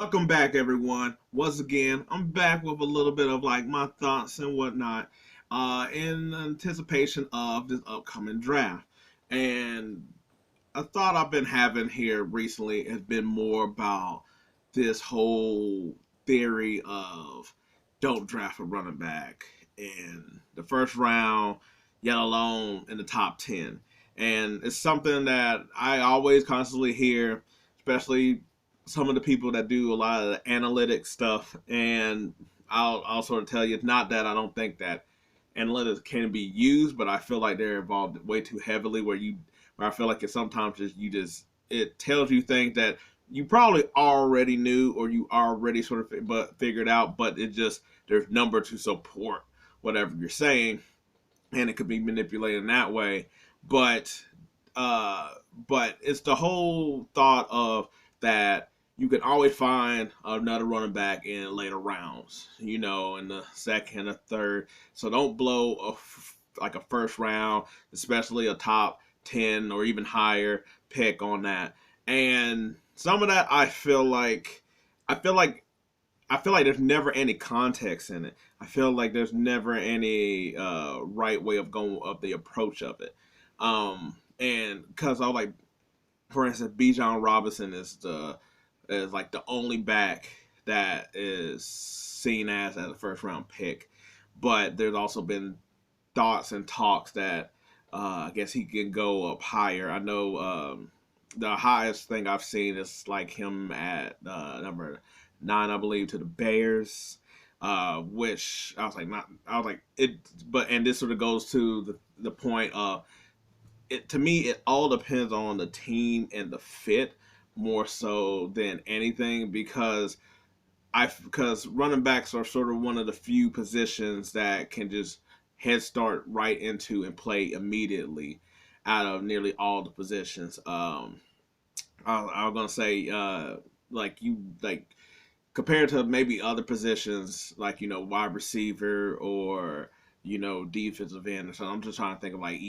Welcome back, everyone. Once again, I'm back with a little bit of like my thoughts and whatnot, in anticipation of this upcoming draft. And a thought I've been having here recently has been more about this whole theory of don't draft a running back in the first round, yet alone in the top 10. And it's something that I always constantly hear, especially some of the people that do a lot of the analytics stuff. And I'll sort of tell you, it's not that I don't think that analytics can be used, but I feel like they're involved way too heavily where I feel like it's sometimes it tells you things that you probably already knew or you already sort of figured out, but it just there's number to support whatever you're saying, and it could be manipulated in that way. But uh, but it's the whole thought of that you can always find another running back in later rounds, in the second or third. So don't blow like a first round, especially a top 10 or even higher pick on that. And some of that I feel like I feel like there's never any context in it. I feel like there's never any right way of going of the approach of it. And because I like, for instance, Bijan Robinson is like the only back that is seen as a first round pick, but there's also been thoughts and talks that I guess he can go up higher. I know the highest thing I've seen is like him at number 9, I believe, to the Bears. Which I was like, not, I was like it, but and this sort of goes to the point of it. To me, it all depends on the team and the fit more so than anything because running backs are sort of one of the few positions that can just head start right into and play immediately out of nearly all the positions. I was gonna say like compared to maybe other positions like wide receiver or defensive end or something. I'm just trying to think of like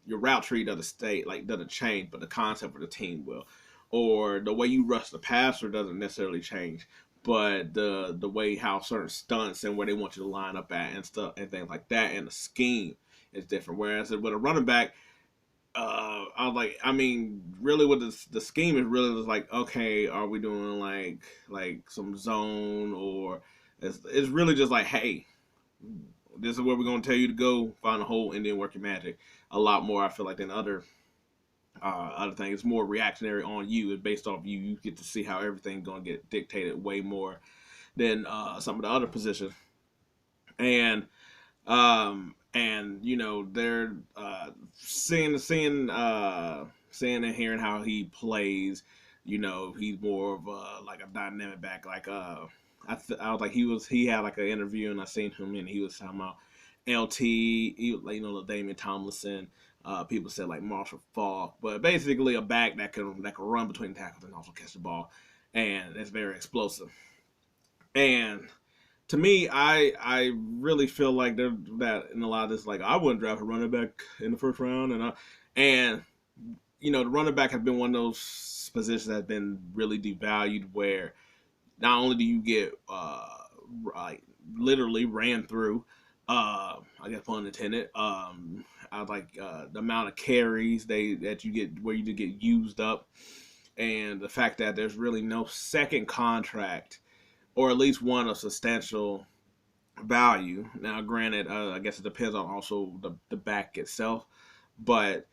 your route tree doesn't change, but the concept of the team will, or the way you rush the passer doesn't necessarily change, but the way how certain stunts and where they want you to line up at and stuff and things like that, and the scheme is different. Whereas with a running back, I was like, I mean, really, with the scheme is really just like, okay, are we doing like some zone, or it's really just like, hey, this is where we're gonna tell you to go find a hole and then work your magic. A lot more, I feel like, than other things. It's more reactionary on you. It's based off you. You get to see how everything's gonna get dictated way more than some of the other positions. And they're seeing and hearing how he plays. He's more of like a dynamic back. Like I was like he had like an interview and I seen him and he was talking about LT, Damian Tomlinson. People said like Marshall Falk, but basically a back that can run between tackles and also catch the ball, and it's very explosive. And to me, I really feel like that in a lot of this, like I wouldn't draft a running back in the first round, and the running back has been one of those positions that's been really devalued, where not only do you get like literally ran through, I guess pun intended, I like the amount of carries that you get where you get used up, and the fact that there's really no second contract or at least one of substantial value. Now, granted, I guess it depends on also the back itself, but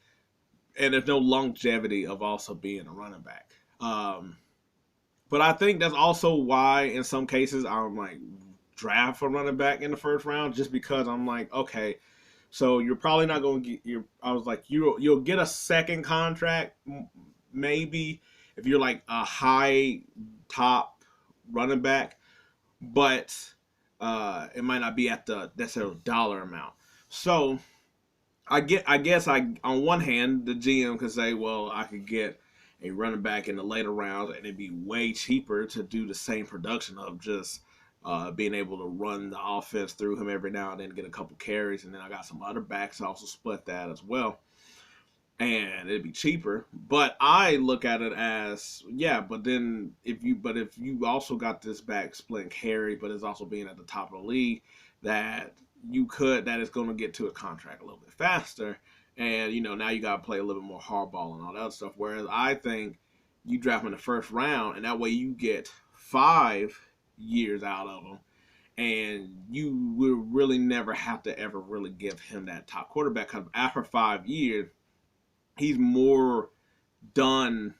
and there's no longevity of also being a running back. But I think that's also why in some cases I'm like draft a running back in the first round, just because I'm like, okay, so you're probably not going to get your. I was like, you'll get a second contract maybe if you're like a high top running back, but it might not be at the necessarily dollar amount. So I guess on one hand the GM could say, well, I could get a running back in the later rounds and it'd be way cheaper to do the same production of just being able to run the offense through him every now and then, get a couple carries, and then I got some other backs also split that as well. and it'd be cheaper. But I look at it as, yeah, but then if you also got this back splitting carry, but it's also being at the top of the league, that that is going to get to a contract a little bit faster, and now you got to play a little bit more hardball and all that other stuff. Whereas I think you draft him in the first round, and that way you get 5 years out of him, and you will really never have to ever really give him that top quarterback, because after 5 years he's more done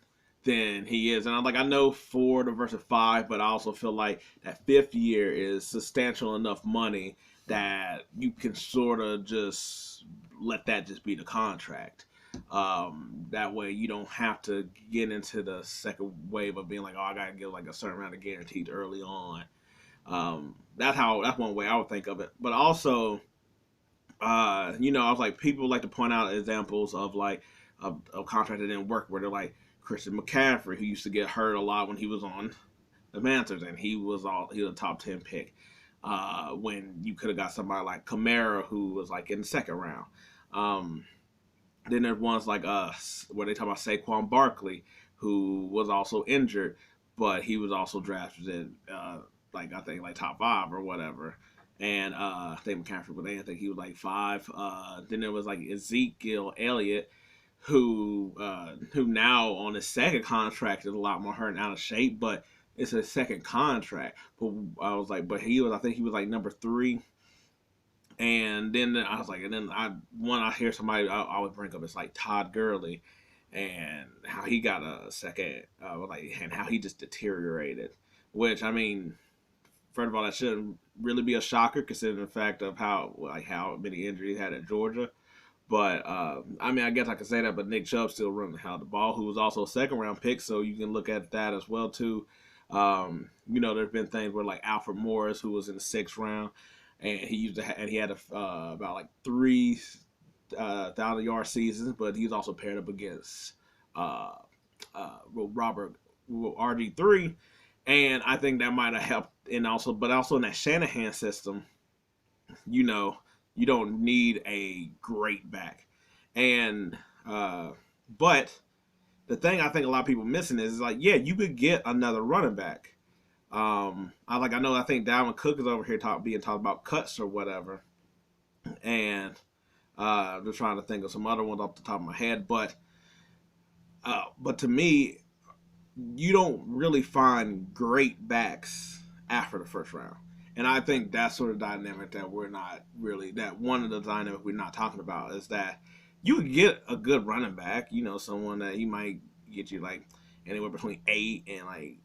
than he is. And I know 4 versus 5, but I also feel like that 5th year is substantial enough money that you can sort of just let that just be the contract. That way you don't have to get into the second wave of being like, oh, I gotta get like a certain amount of guaranteed early on. That's one way I would think of it. But also, I was like, people like to point out examples of like a contract that didn't work, where they're like Christian McCaffrey, who used to get hurt a lot when he was on the Panthers, and he was a top 10 pick. When you could have got somebody like Kamara, who was like in the second round. Then there's ones like where they talk about Saquon Barkley, who was also injured, but he was also drafted in I think like top 5 or whatever. And I think McCaffrey, but I think he was like 5. Then there was like Ezekiel Elliott, who now on his second contract is a lot more hurt and out of shape, but it's his second contract. But I was like, I think he was like number 3. And then I was like, and then I hear somebody I would bring up, it's like Todd Gurley, and how he got a second, and how he just deteriorated. Which, I mean, first of all, that shouldn't really be a shocker considering the fact of how many injuries he had at Georgia. But I mean, I guess I could say that. But Nick Chubb still running the hell the ball, who was also a second round pick, so you can look at that as well too. There's been things where like Alfredmorris, who was in the 6th round, and he had about like 3,000-yard seasons, but he's also paired up against Robert RG3, and I think that might have helped. And also in that Shanahan system, you don't need a great back, and but the thing I think a lot of people missing is like, yeah, you could get another running back. I think Dalvin Cook is over here being talked about cuts or whatever, and I'm just trying to think of some other ones off the top of my head, but to me, you don't really find great backs after the first round. And I think that's sort of dynamic that one of the dynamics we're not talking about is that you would get a good running back, someone that he might get you like anywhere between 8 and like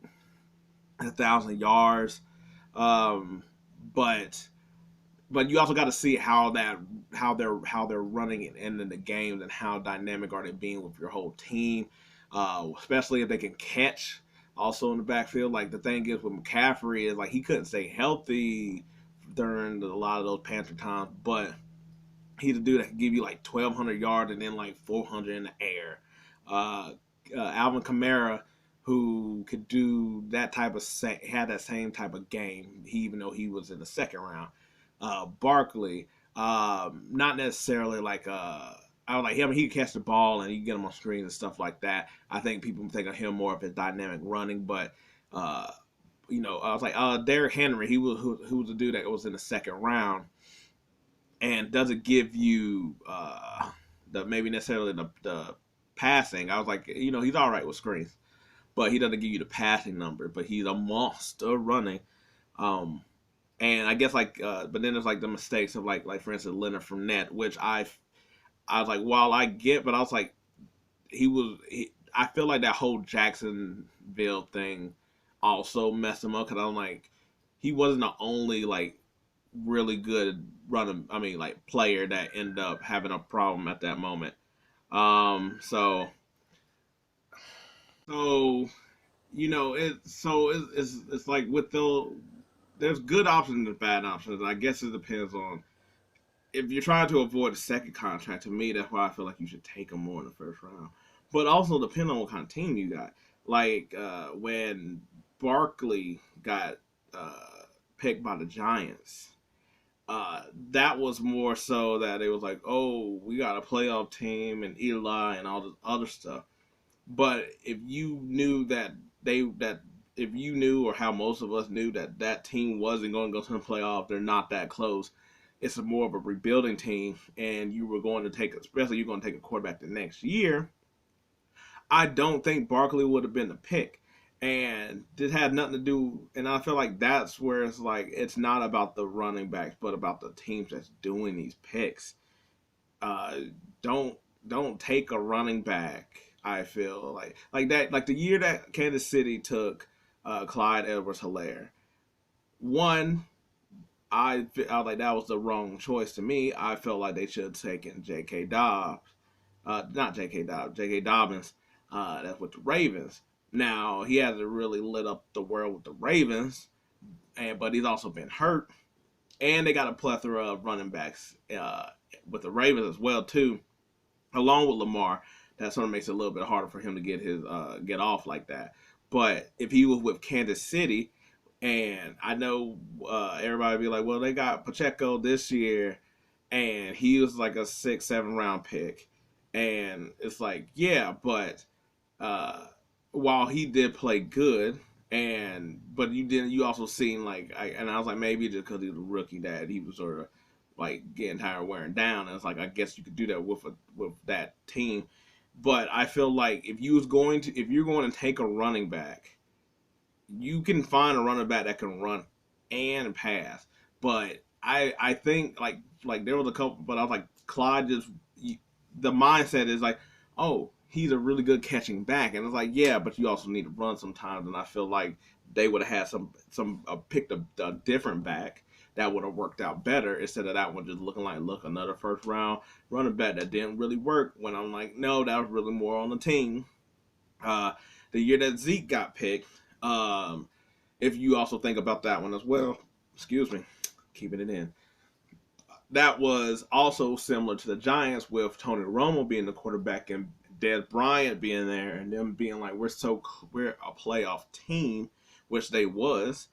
1,000 yards. But you also got to see how they're running it in the games, and how dynamic are they being with your whole team, especially if they can catch also in the backfield. Like, the thing is with McCaffrey is like he couldn't stay healthy during a lot of those Panther times, but he's a dude that can give you like 1,200 yards and then like 400 in the air. Alvin Kamara, who could do that had that same type of game, even though he was in the second round. Barkley, not necessarily like I was like him. He could catch the ball and you get him on screens and stuff like that. I think people think of him more of his dynamic running, but I was like Derrick Henry. He was who was the dude that was in the second round, and doesn't give you maybe necessarily the passing. I was like, he's all right with screens, but he doesn't give you the passing number. But he's a monster running. And I guess but then there's like the mistakes of like for instance Leonard Fournette, which I was like, while I get, but I was like, I feel like that whole Jacksonville thing also messed him up, because I'm like, he wasn't the only like really good player that ended up having a problem at that moment. So it's like with there's good options and bad options. I guess it depends on if you're trying to avoid a second contract. To me, that's why I feel like you should take them more in the first round. But also depending on what kind of team you got. Like when Barkley got picked by the Giants, That was more so that it was like, oh, we got a playoff team and Eli and all this other stuff. But if you knew that if you knew, or how most of us knew, that that team wasn't going to go to the playoff, they're not that close. It's more of a rebuilding team, and you were going to take, especially you're going to take a quarterback the next year. I don't think Barkley would have been the pick. And this had nothing to do, and I feel like that's where it's like it's not about the running backs, but about the teams that's doing these picks. Uh, don't don't take a running back. I feel like that, like the year that Kansas City took Clyde Edwards-Helaire. One, I was like that was the wrong choice to me. I felt like they should have taken J.K. Dobbs, not J.K. Dobbs, J.K. Dobbins. That's with the Ravens. Now he hasn't really lit up the world with the Ravens, but he's also been hurt, and they got a plethora of running backs with the Ravens as well too, along with Lamar. That sort of makes it a little bit harder for him to get off like that. But if he was with Kansas City, and I know everybody be like, well, they got Pacheco this year, and he was like a 6, 7 round pick, and it's like, yeah, but uh, while he did play good, but you also seen and I was like, maybe just because he was a rookie that he was sort of like getting tired of wearing down. And it's like, I guess you could do that with that team, but I feel like if you're going to take a running back, you can find a running back that can run and pass. But I think like there was a couple, but I was like, Clyde just the mindset is like, oh, he's a really good catching back, and it's like, yeah, but you also need to run sometimes. And I feel like they would have had some picked a different back that would have worked out better instead of that one just looking like, look, another first round running back that didn't really work. When I'm like, no, that was really more on the team. Uh, the year that Zeke got picked, um, if you also think about that one as well, excuse me, keeping it in. That was also similar to the Giants with Tony Romo being the quarterback and Dez Bryant being there, and them being like, we're a playoff team, which they was.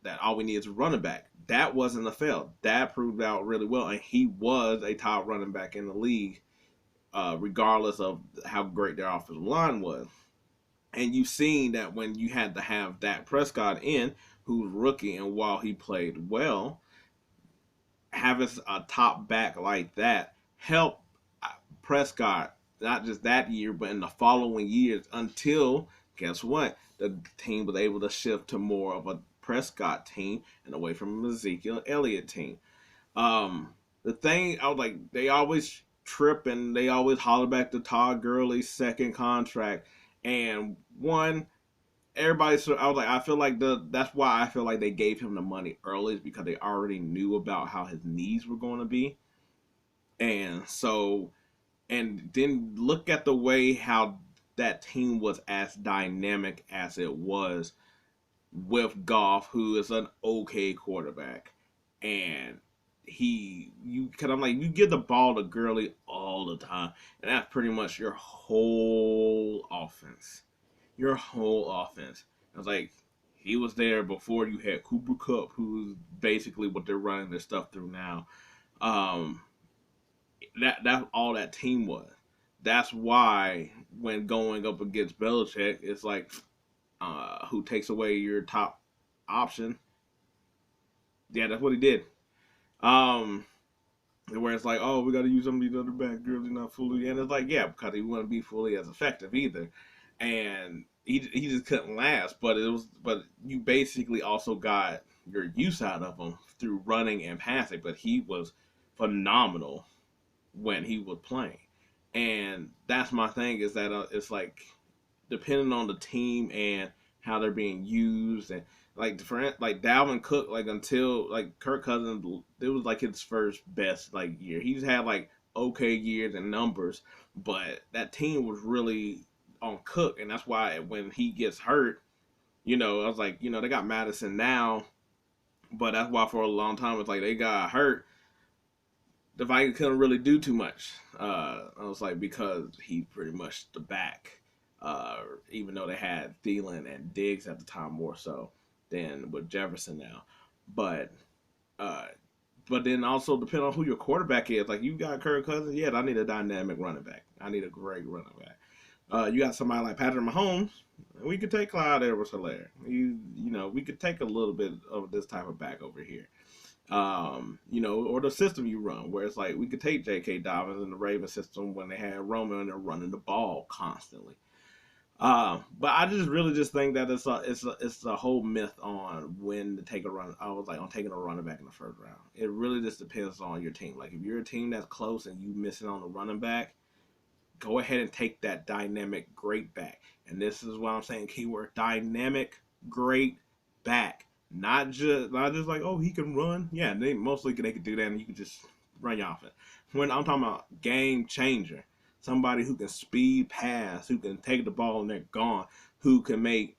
That all we need is a running back. That wasn't a fail. That proved out really well, and he was a top running back in the league, regardless of how great their offensive line was. And you've seen that when you had to have Dak Prescott in, who's rookie, and while he played well, having a top back like that helped Prescott not just that year, but in the following years until, guess what, the team was able to shift to more of a Prescott team and away from an Ezekiel Elliott team. The thing I was like, they always trip and they always holler back to Todd Gurley's second contract, and one, everybody. So I was like, I feel like that's why I feel like they gave him the money early, is because they already knew about how his knees were going to be, and so, and then look at the way how that team was as dynamic as it was with Goff, who is an okay quarterback, and cause I'm like, you give the ball to Gurley all the time, and that's pretty much your whole offense. Your whole offense. I was like, he was there before you had Cooper Kupp, who's basically what they're running their stuff through now. Um, that's all that team was. That's why when going up against Belichick, it's like, who takes away your top option? Yeah, that's what he did. Um, where it's like, oh, we got to use some of these other back girls, not fully, and it's like, yeah, because he wouldn't be fully as effective either, and he just couldn't last. But you basically also got your use out of him through running and passing. But he was phenomenal when he was playing, and that's my thing, is that it's like, depending on the team and how they're being used, and like Dalvin Cook, like until like Kirk Cousins, it was like his first best like year. He's had like okay years and numbers, but that team was really on Cook, and that's why when he gets hurt, I was like, they got Madison now, but that's why for a long time it's like they got hurt. The Vikings couldn't really do too much. I was like, because he's pretty much the back. Even though they had Thielen and Diggs at the time more so than with Jefferson now. But Uh, but then also depending on who your quarterback is. Like you got Kirk Cousins, yeah, I need a dynamic running back. I need a great running back. You got somebody like Patrick Mahomes. We could take Clyde Edwards-Helaire. We could take a little bit of this type of back over here. Or the system you run, where it's like we could take jkdobbins in the Ravens system when they had Roman and they're running the ball constantly. But I just think that it's a whole myth on when to take a run. I was like on taking a running back in the first round. It really just depends on your team. Like if you're a team that's close and you missing on the running back, go ahead and take that dynamic great back. And this is what I'm saying, keyword dynamic great back. Not just like, oh, he can run. Yeah, they can do that and you can just run you off it. When I'm talking about game changer, somebody who can speed pass, who can take the ball and they're gone, who it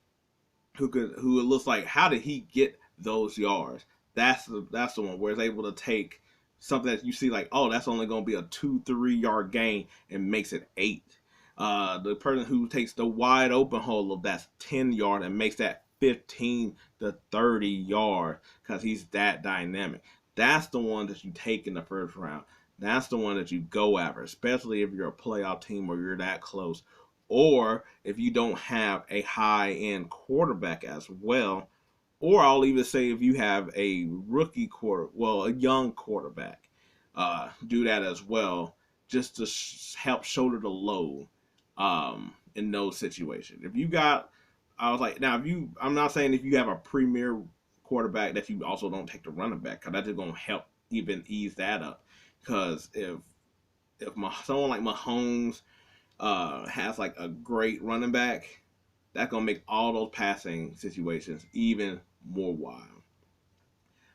looks like, how did he get those yards? That's the one where it's able to take something that you see like, oh, that's only going to be a 2-3 yard gain and makes it 8. The person who takes the wide open hole of that's 10 yard and makes that 15 to 30 yard because he's that dynamic. That's the one that you take in the first round. That's the one that you go after, especially if you're a playoff team or you're that close. Or if you don't have a high-end quarterback as well. Or I'll even say if you have a a young quarterback, do that as well, just to help shoulder the load in those situations. I'm not saying if you have a premier quarterback that you also don't take the running back, because that's just going to help even ease that up. Because if someone like Mahomes has like a great running back, that's gonna make all those passing situations even more wild.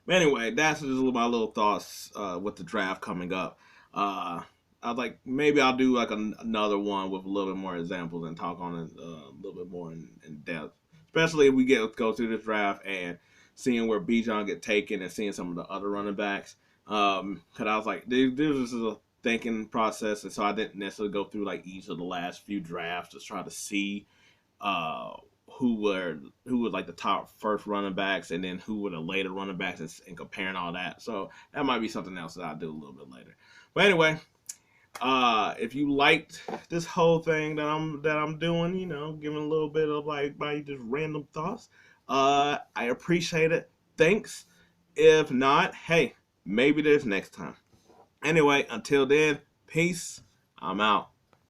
But anyway, that's just my little thoughts with the draft coming up. I was like, maybe I'll do like another one with a little bit more examples and talk on it a little bit more in depth. Especially if we go through this draft and seeing where Bijan get taken and seeing some of the other running backs. Because I was like, this is a thinking process, and so I didn't necessarily go through like each of the last few drafts to try to see who was like the top first running backs and then who were the later running backs and comparing all that. So that might be something else that I'll do a little bit later. But anyway, if you liked this whole thing that I'm doing, giving a little bit of like my just random thoughts, I appreciate it. Thanks. If not, hey, maybe there's next time. Anyway, until then, peace. I'm out.